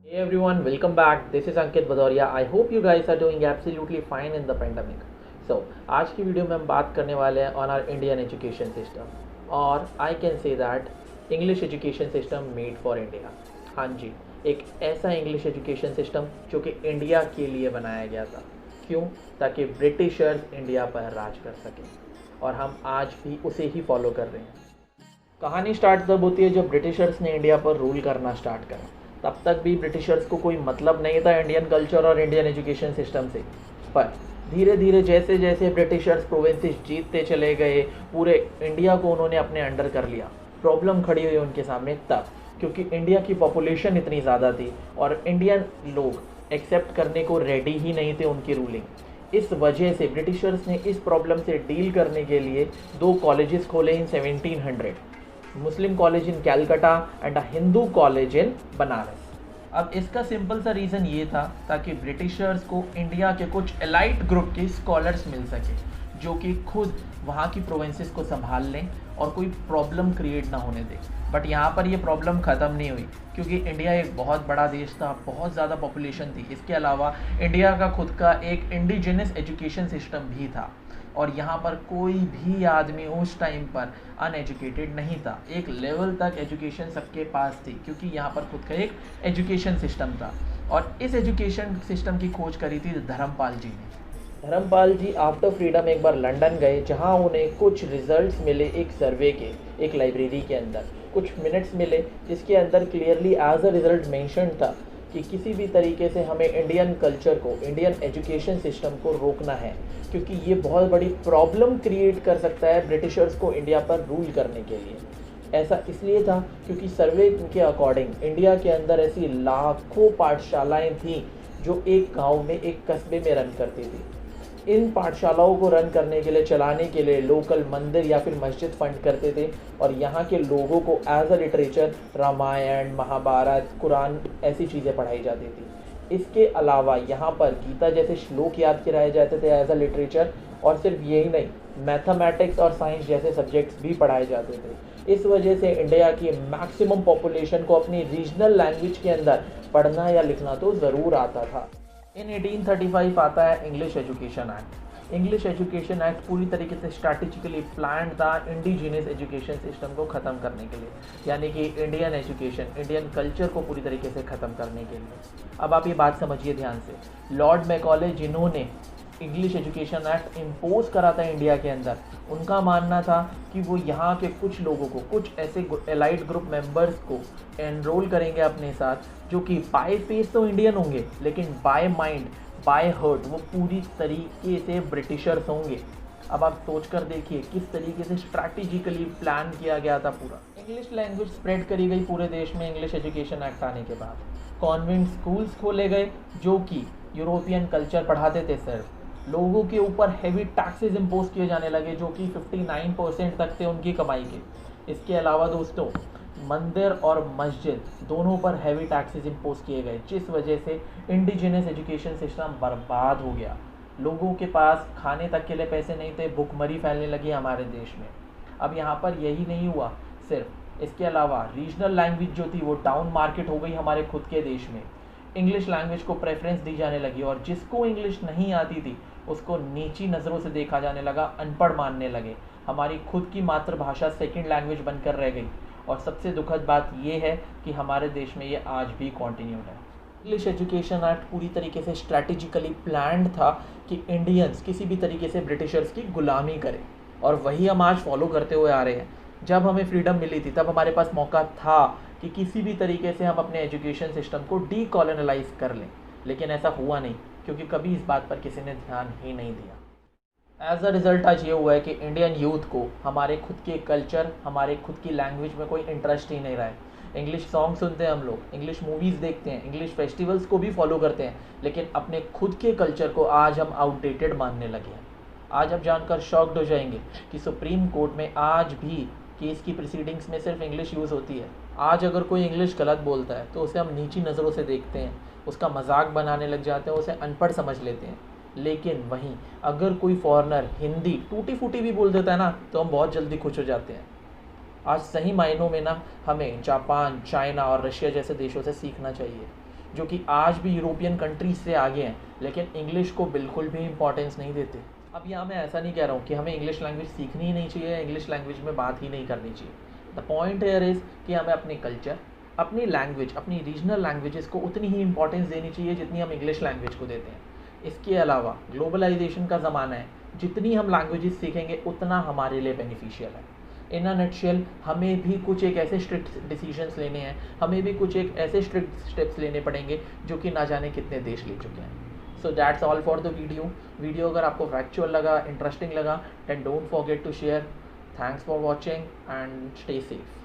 Hey everyone, welcome back. This is Ankit Bhadoria. I hope you guys are doing absolutely fine in the pandemic. So, आज की video में हम बात करने वाले हैं on our Indian education system और I can say that English education system made for India. हाँ जी, एक ऐसा इंग्लिश एजुकेशन सिस्टम जो कि इंडिया के लिए बनाया गया था। क्यों? ताकि ब्रिटिशर्स इंडिया पर राज कर सकें और हम आज भी उसे ही फॉलो कर रहे हैं। कहानी स्टार्ट तब होती है जब ब्रिटिशर्स ने इंडिया पर रूल करना स्टार्ट करा। तब तक भी ब्रिटिशर्स को कोई मतलब नहीं था इंडियन कल्चर और इंडियन एजुकेशन सिस्टम से। पर धीरे धीरे जैसे जैसे ब्रिटिशर्स प्रोविंसेस जीतते चले गए, पूरे इंडिया को उन्होंने अपने अंडर कर लिया। प्रॉब्लम खड़ी हुई उनके सामने तब, क्योंकि इंडिया की पॉपुलेशन इतनी ज़्यादा थी और इंडियन लोग एक्सेप्ट करने को रेडी ही नहीं थे उनकी रूलिंग। इस वजह से ब्रिटिशर्स ने इस प्रॉब्लम से डील करने के लिए दो कॉलेजेस खोले in 1700, Muslim college in Calcutta and a Hindu college in Banaras. अब इसका सिंपल सा रीज़न ये था ताकि ब्रिटिशर्स को इंडिया के कुछ एलाइट ग्रुप के स्कॉलर्स मिल सके जो कि खुद वहाँ की प्रोविंसेस को संभाल लें और कोई प्रॉब्लम क्रिएट ना होने दें। बट यहाँ पर ये प्रॉब्लम ख़त्म नहीं हुई, क्योंकि इंडिया एक बहुत बड़ा देश था, बहुत ज़्यादा पॉपुलेशन थी। इसके अलावा इंडिया का खुद का एक इंडिजिनस एजुकेशन सिस्टम भी था और यहाँ पर कोई भी आदमी उस टाइम पर अनएजुकेटेड नहीं था। एक लेवल तक एजुकेशन सबके पास थी, क्योंकि यहाँ पर खुद का एक एजुकेशन सिस्टम था। और इस एजुकेशन सिस्टम की खोज करी थी धर्मपाल जी ने। धर्मपाल जी आफ्टर फ्रीडम एक बार लंदन गए, जहाँ उन्हें कुछ रिजल्ट्स मिले एक सर्वे के, एक लाइब्रेरी के अंदर कुछ मिनट्स मिले जिसके अंदर clearly as a result mention था कि किसी भी तरीके से हमें इंडियन कल्चर को, इंडियन एजुकेशन सिस्टम को रोकना है, क्योंकि ये बहुत बड़ी प्रॉब्लम क्रिएट कर सकता है ब्रिटिशर्स को इंडिया पर रूल करने के लिए। ऐसा इसलिए था क्योंकि सर्वे के अकॉर्डिंग इंडिया के अंदर ऐसी लाखों पाठशालाएं थीं जो एक गांव में, एक कस्बे में रन करती थी। इन पाठशालाओं को रन करने के लिए, चलाने के लिए लोकल मंदिर या फिर मस्जिद फंड करते थे और यहाँ के लोगों को as a literature Ramayan, Mahabharat, Quran ऐसी चीज़ें पढ़ाई जाती थी। इसके अलावा यहाँ पर गीता जैसे श्लोक याद कराए जाते थे एज अ लिटरेचर, और सिर्फ यही नहीं, मैथमेटिक्स और साइंस जैसे सब्जेक्ट्स भी पढ़ाए जाते थे। इस वजह से इंडिया की मैक्सिमम पॉपुलेशन को अपनी रीजनल लैंग्वेज के अंदर पढ़ना या लिखना तो ज़रूर आता था। इन 1835 आता है English education act. English education act पूरी तरीके से स्ट्रैटेजिकली प्लान था इंडिजिनस एजुकेशन सिस्टम को ख़त्म करने के लिए, यानी कि इंडियन एजुकेशन, इंडियन कल्चर को पूरी तरीके से ख़त्म करने के लिए। अब आप ये बात समझिए ध्यान से। लॉर्ड मैकॉले जिन्होंने इंग्लिश एजुकेशन एक्ट इम्पोज करा था इंडिया के अंदर, उनका मानना था कि वो यहाँ के कुछ लोगों को, कुछ ऐसे एलाइट ग्रुप मेंबर्स को एनरोल करेंगे अपने साथ जो कि बाय फेस तो इंडियन होंगे लेकिन बाय माइंड, बाय हार्ट वो पूरी तरीके से ब्रिटिशर्स होंगे। अब आप सोच कर देखिए किस तरीके से स्ट्रैटेजिकली प्लान किया गया था पूरा। इंग्लिश लैंग्वेज स्प्रेड करी गई पूरे देश में इंग्लिश एजुकेशन एक्ट आने के बाद। कॉन्वेंट स्कूल्स खोले गए जो कि यूरोपियन कल्चर पढ़ाते थे। सिर्फ लोगों के ऊपर हैवी टैक्सेस इम्पोज किए जाने लगे जो कि 59% तक थे उनकी कमाई के। इसके अलावा दोस्तों, मंदिर और मस्जिद दोनों पर हैवी टैक्सेस इम्पोज किए गए, जिस वजह से इंडिजिनस एजुकेशन सिस्टम बर्बाद हो गया। लोगों के पास खाने तक के लिए पैसे नहीं थे, भुखमरी फैलने लगी हमारे देश में। अब यहाँ पर यही नहीं हुआ सिर्फ, इसके अलावा रीजनल लैंग्वेज जो थी वो डाउन मार्केट हो गई हमारे खुद के देश में। इंग्लिश लैंग्वेज को प्रेफरेंस दी जाने लगी और जिसको इंग्लिश नहीं आती थी उसको नीची नज़रों से देखा जाने लगा, अनपढ़ मानने लगे। हमारी खुद की मातृभाषा सेकंड लैंग्वेज बनकर रह गई। और सबसे दुखद बात यह है कि हमारे देश में ये आज भी कॉन्टिन्यूड है। इंग्लिश एजुकेशन एक्ट पूरी तरीके से स्ट्रैटेजिकली प्लान्ड था कि इंडियंस किसी भी तरीके से ब्रिटिशर्स की गुलामी करें, और वही हम आज फॉलो करते हुए आ रहे हैं। जब हमें फ्रीडम मिली थी तब हमारे पास मौका था कि किसी भी तरीके से हम अपने एजुकेशन सिस्टम को डीकॉलोनाइज कर लें, लेकिन ऐसा हुआ नहीं, क्योंकि कभी इस बात पर किसी ने ध्यान ही नहीं दिया। एज अ रिज़ल्ट आज ये हुआ है कि इंडियन यूथ को हमारे खुद के कल्चर, हमारे खुद की लैंग्वेज में कोई इंटरेस्ट ही नहीं रहा है। इंग्लिश सॉन्ग सुनते हैं हम लोग, इंग्लिश मूवीज़ देखते हैं, इंग्लिश फेस्टिवल्स को भी फॉलो करते हैं, लेकिन अपने खुद के कल्चर को आज हम आउटडेटेड मानने लगे हैं। आज आप जानकर शॉक्ड हो जाएंगे कि सुप्रीम कोर्ट में आज भी केस की प्रोसीडिंग्स में सिर्फ इंग्लिश यूज़ होती है। आज अगर कोई इंग्लिश गलत बोलता है तो उसे हम नीची नज़रों से देखते हैं, उसका मजाक बनाने लग जाते हैं, उसे अनपढ़ समझ लेते हैं। लेकिन वहीं अगर कोई फॉरेनर हिंदी टूटी फूटी भी बोल देता है ना, तो हम बहुत जल्दी खुश हो जाते हैं। आज सही मायनों में ना हमें जापान, चाइना और रशिया जैसे देशों से सीखना चाहिए, जो कि आज भी यूरोपियन कंट्रीज से आगे हैं, लेकिन इंग्लिश को बिल्कुल भी इंपॉर्टेंस नहीं देते। अब यहाँ मैं ऐसा नहीं कह रहा हूँ कि हमें इंग्लिश लैंग्वेज सीखनी ही नहीं चाहिए, इंग्लिश लैंग्वेज में बात ही नहीं करनी चाहिए। द पॉइंट हेयर इज़ कि हमें अपनी कल्चर, अपनी लैंग्वेज, अपनी रीजनल लैंग्वेजेस को उतनी ही इंपॉर्टेंस देनी चाहिए जितनी हम इंग्लिश लैंग्वेज को देते हैं। इसके अलावा ग्लोबलाइजेशन का ज़माना है, जितनी हम लैंग्वेजेस सीखेंगे उतना हमारे लिए बेनिफिशियल है। इन अ नटशेल हमें भी कुछ एक ऐसे स्ट्रिक्ट डिसीजंस लेने हैं, हमें भी कुछ एक ऐसे स्ट्रिक्ट स्टेप्स लेने पड़ेंगे जो कि ना जाने कितने देश ले चुके हैं। So that's all for the video अगर आपको फैक्चुअल लगा, इंटरेस्टिंग लगा, then don't forget to share. Thanks for watching and stay safe.